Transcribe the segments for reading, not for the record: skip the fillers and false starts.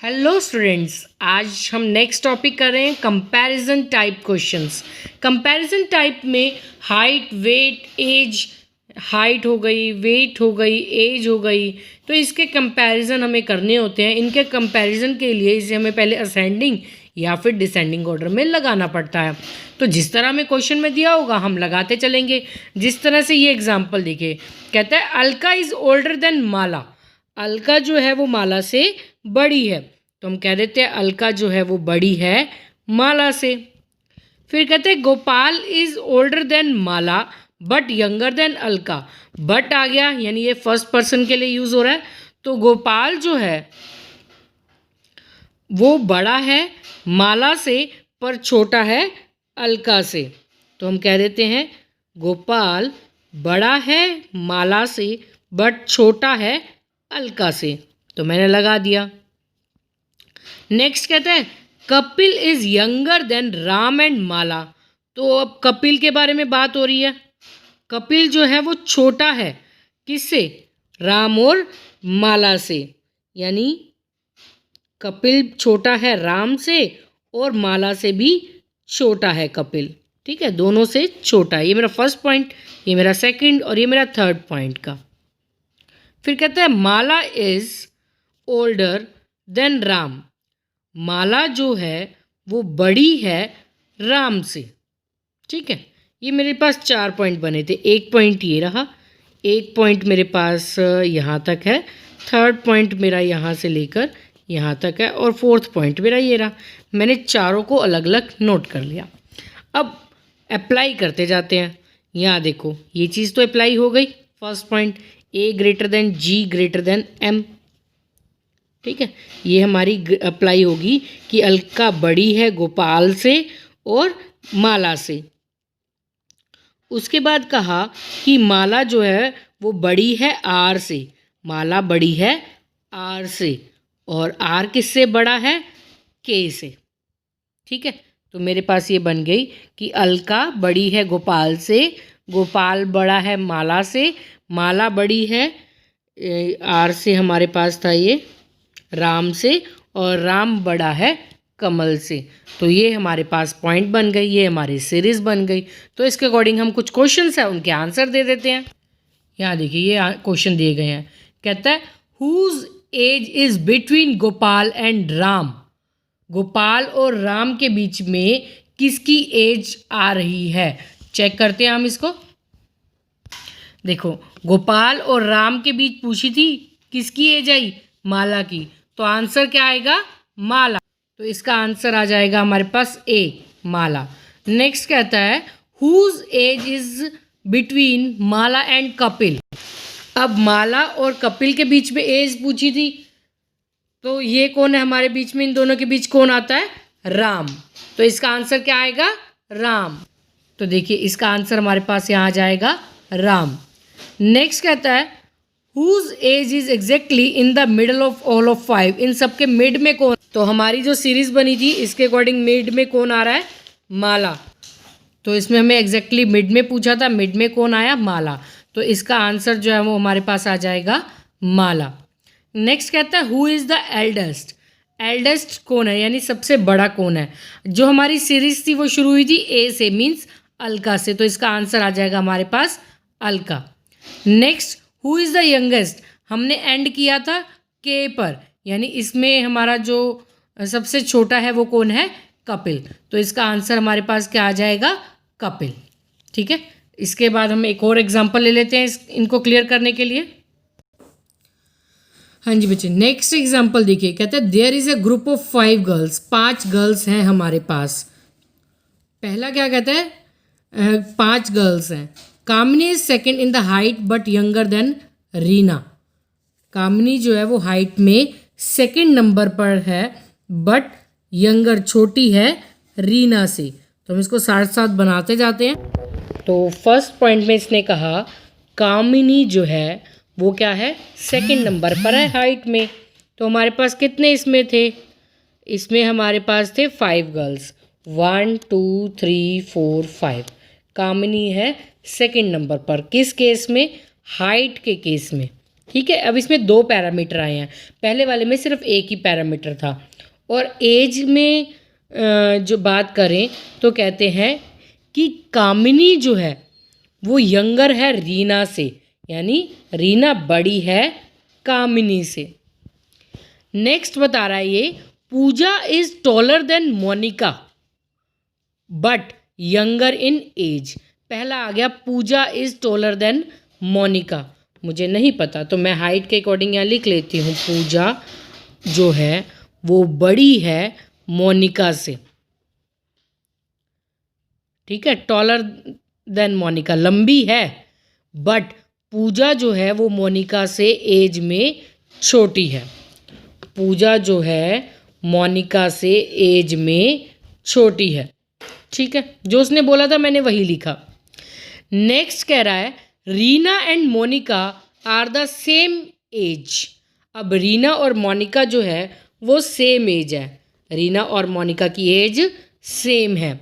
Hello students, आज हम next topic कर रहे हैं comparison type questions. Comparison type में हाइट, वेट, एज, हाइट हो गई, वेट हो गई, एज हो गई, तो इसके कंपैरिजन हमें करने होते हैं। इनके कंपैरिजन के लिए इसे हमें पहले असेंडिंग या फिर डिसेंडिंग ऑर्डर में लगाना पड़ता है। तो जिस तरह हमें क्वेश्चन में दिया होगा हम लगाते चलेंगे। जिस तरह से ये एग्जाम्पल देखिए, कहता है अलका इज़ ओल्डर देन माला। अलका जो है वो माला से बड़ी है, तो हम कह देते हैं अलका जो है वो बड़ी है माला से। फिर कहते हैं Gopal is older than Mala but younger than Alka. But आ गया, यानी ये फर्स्ट पर्सन के लिए यूज हो रहा है। तो गोपाल जो है वो बड़ा है माला से पर छोटा है अलका से। तो हम कह देते हैं गोपाल बड़ा है माला से बट छोटा है अलका से। तो मैंने लगा दिया। नेक्स्ट कहते हैं Kapil is younger than Ram and Mala. तो अब कपिल के बारे में बात हो रही है। कपिल जो है वो छोटा है किससे? राम और माला से। यानी कपिल छोटा है राम से और माला से भी छोटा है कपिल। ठीक है, दोनों से छोटा है। ये मेरा फर्स्ट पॉइंट, ये मेरा सेकंड और ये मेरा थर्ड पॉइंट का। फिर कहते हैं माला इज ओल्डर देन राम। माला जो है वो बड़ी है राम से। ठीक है, ये मेरे पास 4 पॉइंट बने थे। एक पॉइंट ये रहा, एक पॉइंट मेरे पास यहाँ तक है, थर्ड पॉइंट मेरा यहाँ से लेकर यहाँ तक है और फोर्थ पॉइंट मेरा ये रहा। मैंने चारों को अलग अलग नोट कर लिया। अब अप्लाई करते जाते हैं। यहाँ देखो, ये चीज़ तो अप्लाई हो गई। First point A greater than G greater than M. ठीक है, ये हमारी अप्लाई होगी कि अलका बड़ी है गोपाल से और माला से। उसके बाद कहा कि माला जो है वो बड़ी है आर से। माला बड़ी है आर से और आर किससे बड़ा है? के से। ठीक है, तो मेरे पास ये बन गई कि अलका बड़ी है गोपाल से, गोपाल बड़ा है माला से, माला बड़ी है आर से, हमारे पास था ये राम से, और राम बड़ा है कमल से। तो ये हमारे पास पॉइंट बन गई, ये हमारी सीरीज बन गई। तो इसके अकॉर्डिंग हम कुछ क्वेश्चंस हैं उनके आंसर दे देते हैं। यहाँ देखिए, ये क्वेश्चन दिए गए हैं। कहता है whose age is between Gopal and Ram. Gopal और राम के बीच में किसकी एज आ रही है? चेक करते हैं हम इसको। देखो, गोपाल और राम के बीच पूछी थी, किसकी एज आई? माला की। तो आंसर क्या आएगा? माला। तो इसका आंसर आ जाएगा हमारे पास ए, माला। नेक्स्ट कहता है whose age is between Mala and Kapil. अब माला और कपिल के बीच में एज पूछी थी, तो ये कौन है हमारे बीच में? इन दोनों के बीच कौन आता है? राम। तो इसका आंसर क्या आएगा? राम। तो देखिए, इसका आंसर हमारे पास यहाँ आ जाएगा राम। नेक्स्ट कहता है whose age is exactly in the middle of all of 5। इन सब के मिड में कौन? तो हमारी जो सीरीज बनी थी इसके अकॉर्डिंग मिड में कौन आ रहा है? माला। तो इसमें हमें एग्जैक्टली मिड में पूछा था, मिड में कौन आया? माला। तो इसका आंसर जो है वो हमारे पास आ जाएगा माला। नेक्स्ट कहता है who is the eldest. Eldest कौन है, यानी सबसे बड़ा कौन है? जो हमारी सीरीज थी वो शुरू हुई थी ए से, मीन्स अलका से। तो इसका आंसर आ जाएगा हमारे पास Alka. Next who is the youngest. हमने एंड किया था के पर, यानी इसमें हमारा जो सबसे छोटा है वो कौन है? कपिल। तो इसका आंसर हमारे पास क्या आ जाएगा? कपिल। ठीक है, इसके बाद हम एक और एग्जांपल ले लेते हैं इनको क्लियर करने के लिए। हाँ जी बच्चे, नेक्स्ट एग्जांपल देखिए। कहते हैं there is a group of 5 girls. 5 girls हैं हमारे पास। पहला क्या कहता है? 5 गर्ल्स हैं। Kamini is second in the height but younger than Reena. Kamini जो है वो हाइट में सेकेंड नंबर पर है बट यंगर छोटी है रीना से। तो हम इसको साथ साथ बनाते जाते हैं। तो फर्स्ट पॉइंट में इसने कहा कामिनी जो है वो क्या है? सेकेंड नंबर पर है हाइट में। तो हमारे पास कितने इसमें थे? इसमें हमारे पास थे 5 गर्ल्स, 1 2 3 4 5। कामिनी है सेकंड नंबर पर। किस केस में? हाइट के केस में। ठीक है। अब इसमें 2 पैरामीटर आए हैं, पहले वाले में सिर्फ एक ही पैरामीटर था। और एज में जो बात करें तो कहते हैं कि कामिनी जो है वो यंगर है रीना से, यानी रीना बड़ी है कामिनी से। नेक्स्ट बता रहा है ये, Pooja is taller than Monika but younger in age. पहला आ गया Pooja is taller than Monika, मुझे नहीं पता तो मैं हाइट के अकॉर्डिंग यहाँ लिख लेती हूँ, पूजा जो है वो बड़ी है मोनिका से। ठीक है, टॉलर देन मोनिका, लंबी है, बट पूजा जो है वो मोनिका से एज में छोटी है। पूजा जो है मोनिका से एज में छोटी है। ठीक है, जो उसने बोला था मैंने वही लिखा। नेक्स्ट कह रहा है Reena and Monica are the same age. अब रीना और मोनिका जो है वो सेम एज है, रीना और मोनिका की एज सेम है।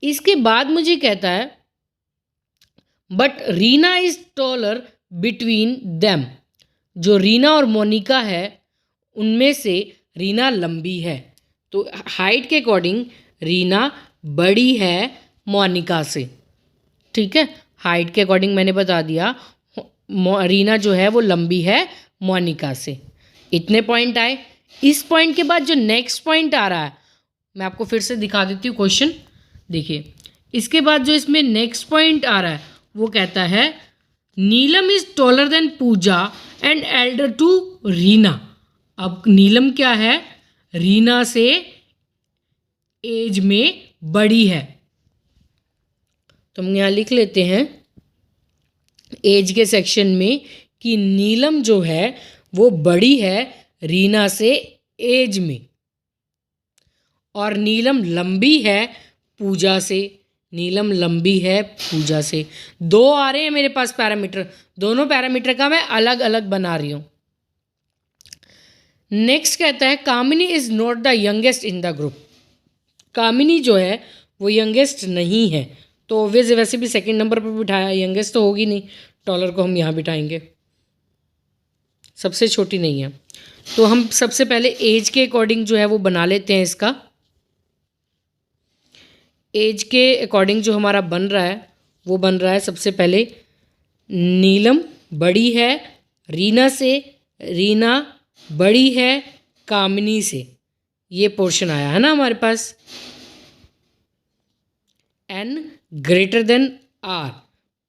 इसके बाद मुझे कहता है but Reena is taller between them. जो रीना और मोनिका है उनमें से रीना लंबी है, तो हाइट के अकॉर्डिंग रीना बड़ी है मोनिका से। ठीक है, हाइट के अकॉर्डिंग मैंने बता दिया रीना जो है वो लंबी है मोनिका से। इतने पॉइंट आए। इस पॉइंट के बाद जो नेक्स्ट पॉइंट आ रहा है मैं आपको फिर से दिखा देती हूँ क्वेश्चन। देखिए, इसके बाद जो इसमें नेक्स्ट पॉइंट आ रहा है वो कहता है Neelam is taller than Pooja and elder to Reena. अब नीलम क्या है, रीना से एज में बड़ी है, तो हम यहाँ लिख लेते हैं एज के सेक्शन में कि नीलम जो है वो बड़ी है रीना से एज में, और नीलम लंबी है पूजा से। नीलम लंबी है पूजा से। 2 आ रहे हैं मेरे पास पैरामीटर, दोनों पैरामीटर का मैं अलग अलग बना रही हूँ। नेक्स्ट कहता है Kamini is not the youngest in the group. Kamini जो है वो यंगेस्ट नहीं है, तो ऑब्वियस वैसे भी सेकंड नंबर पर बिठाया, यंगेस्ट तो होगी नहीं, टॉलर को हम यहाँ बिठाएंगे, सबसे छोटी नहीं है। तो हम सबसे पहले एज के अकॉर्डिंग जो है वो बना लेते हैं इसका। एज के अकॉर्डिंग जो हमारा बन रहा है वो बन रहा है सबसे पहले नीलम बड़ी है रीना से, रीना बड़ी है कामिनी से। ये पोर्शन आया है ना हमारे पास। एन ग्रेटर देन आर,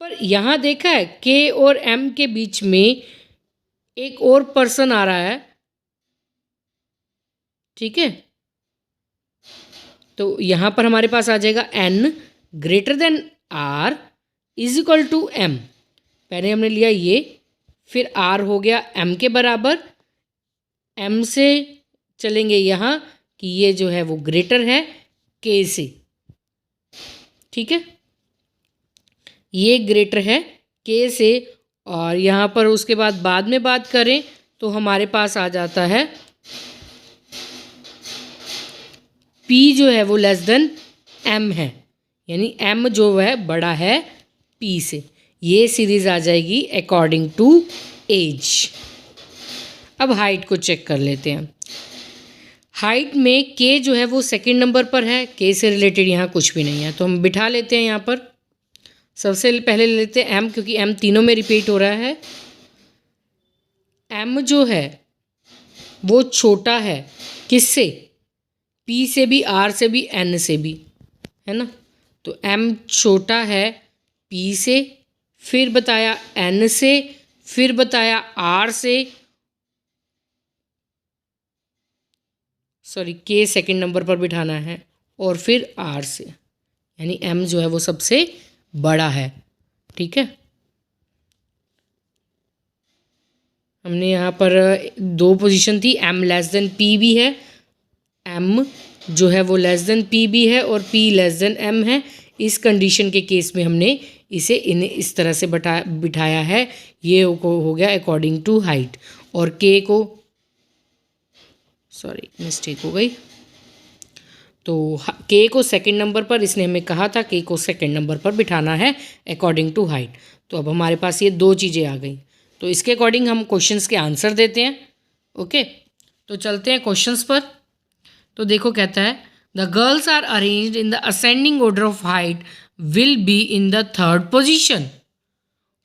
पर यहाँ देखा है के और एम के बीच में एक और पर्सन आ रहा है। ठीक है, तो यहाँ पर हमारे पास आ जाएगा N greater than R is equal to M. पहले हमने लिया ये, फिर आर हो गया एम के बराबर, एम से चलेंगे यहाँ कि ये जो है वो ग्रेटर है के से। ठीक है, ये ग्रेटर है के से, और यहाँ पर उसके बाद में बात करें तो हमारे पास आ जाता है P जो है वो लेस देन M है, यानी M जो है बड़ा है P से। ये सीरीज आ जाएगी अकॉर्डिंग टू एज। अब हाइट को चेक कर लेते हैं। हाइट में K जो है वो सेकंड नंबर पर है, K से रिलेटेड यहाँ कुछ भी नहीं है, तो हम बिठा लेते हैं यहाँ पर। सबसे पहले ले लेते हैं M, क्योंकि M तीनों में रिपीट हो रहा है। M जो है वो छोटा है किससे, P से भी, R से भी, N से भी, है ना। तो M छोटा है P से, फिर बताया N से, फिर बताया R से, सॉरी K सेकंड नंबर पर बिठाना है, और फिर R से, यानी M जो है वो सबसे बड़ा है। ठीक है, हमने यहाँ पर 2 पोजीशन थी, M लेस देन P भी है, M जो है वो लेस देन P भी है, और P लेस देन M है। इस कंडीशन के केस में हमने इसे इस तरह से बिठाया है। ये हो गया अकॉर्डिंग टू हाइट, और K को, सॉरी मिस्टेक हो गई, तो K को सेकंड नंबर पर, इसने हमें कहा था K को सेकंड नंबर पर बिठाना है अकॉर्डिंग टू हाइट। तो अब हमारे पास ये 2 चीज़ें आ गई। तो तो इसके अकॉर्डिंग हम क्वेश्चंस के आंसर देते हैं। ओके, तो चलते हैं क्वेश्चंस पर। तो देखो कहता है the girls are arranged in the ascending order of height will be in the third position.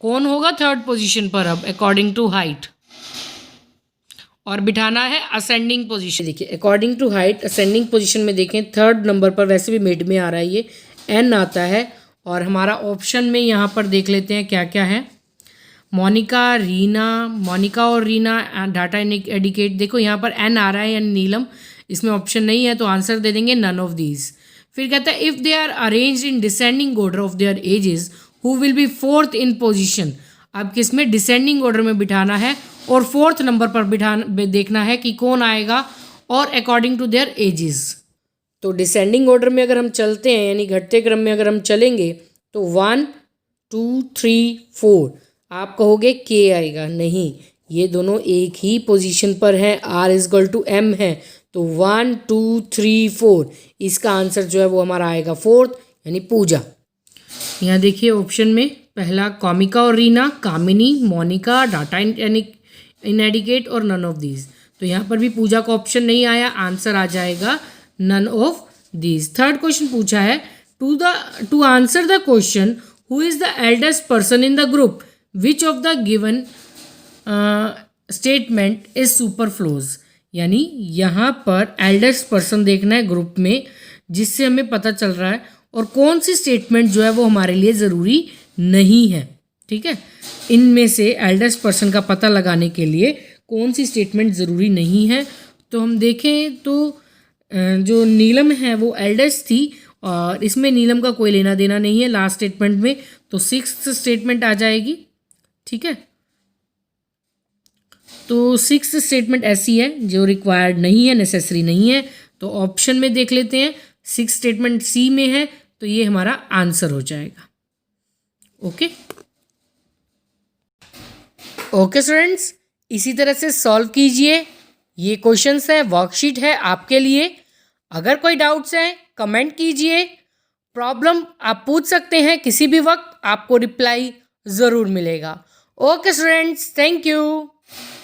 कौन होगा थर्ड पोजीशन पर अब अकॉर्डिंग टू हाइट, और बिठाना है असेंडिंग पोजीशन। देखिए according to height ascending position में देखें थर्ड नंबर पर, वैसे भी मिड में आ रहा है ये, एन आता है। और हमारा ऑप्शन में यहाँ पर देख लेते हैं क्या क्या है। मोनिका, रीना, मोनिका और रीना डाटा एडिकेट। देखो यहाँ पर एन आ रहा है यानी नीलम, इसमें ऑप्शन नहीं है तो आंसर दे देंगे नन ऑफ दीज। फिर कहता है if they are arranged in descending order of their ages who will be fourth in position. अब किसमें डिसेंडिंग ऑर्डर में बिठाना है और फोर्थ नंबर पर देखना है कि कौन आएगा और अकॉर्डिंग टू देयर एजेस। तो डिसेंडिंग ऑर्डर में अगर हम चलते हैं यानी घटते क्रम में अगर हम चलेंगे तो 1 2 3 4, आप कहोगे के आएगा, नहीं, ये दोनों एक ही पोजीशन पर हैं, आर इजगल टू एम है, तो 1 2 3 4 इसका आंसर जो है वो हमारा आएगा फोर्थ यानी पूजा। यहाँ देखिए ऑप्शन में पहला कॉमिका और रीना, कामिनी, मोनिका, डाटा इनएडिकेट और नन ऑफ दीज। तो यहाँ पर भी पूजा का ऑप्शन नहीं आया, आंसर आ जाएगा none of these. Third question पूछा है to answer the question who is the eldest person in the group which of the given statement is superfluous. यानी यहाँ पर एल्डेस्ट पर्सन देखना है ग्रुप में, जिससे हमें पता चल रहा है और कौन सी स्टेटमेंट जो है वो हमारे लिए ज़रूरी नहीं है। ठीक है, इनमें से एल्डेस्ट पर्सन का पता लगाने के लिए कौन सी स्टेटमेंट ज़रूरी नहीं है। तो हम देखें तो जो नीलम है वो एल्डेस्ट थी और इसमें नीलम का कोई लेना देना नहीं है लास्ट स्टेटमेंट में, तो सिक्स्थ स्टेटमेंट आ जाएगी। ठीक है, तो सिक्स्थ स्टेटमेंट ऐसी है जो रिक्वायर्ड नहीं है, नेसेसरी नहीं है, तो ऑप्शन में देख लेते हैं सिक्स स्टेटमेंट सी में है, तो ये हमारा आंसर हो जाएगा। ओके ओके स्टूडेंट्स, इसी तरह से सॉल्व कीजिए। ये क्वेश्चंस है, वर्कशीट है आपके लिए। अगर कोई डाउट्स हैं कमेंट कीजिए, प्रॉब्लम आप पूछ सकते हैं किसी भी वक्त, आपको रिप्लाई ज़रूर मिलेगा। Okay students, thank you.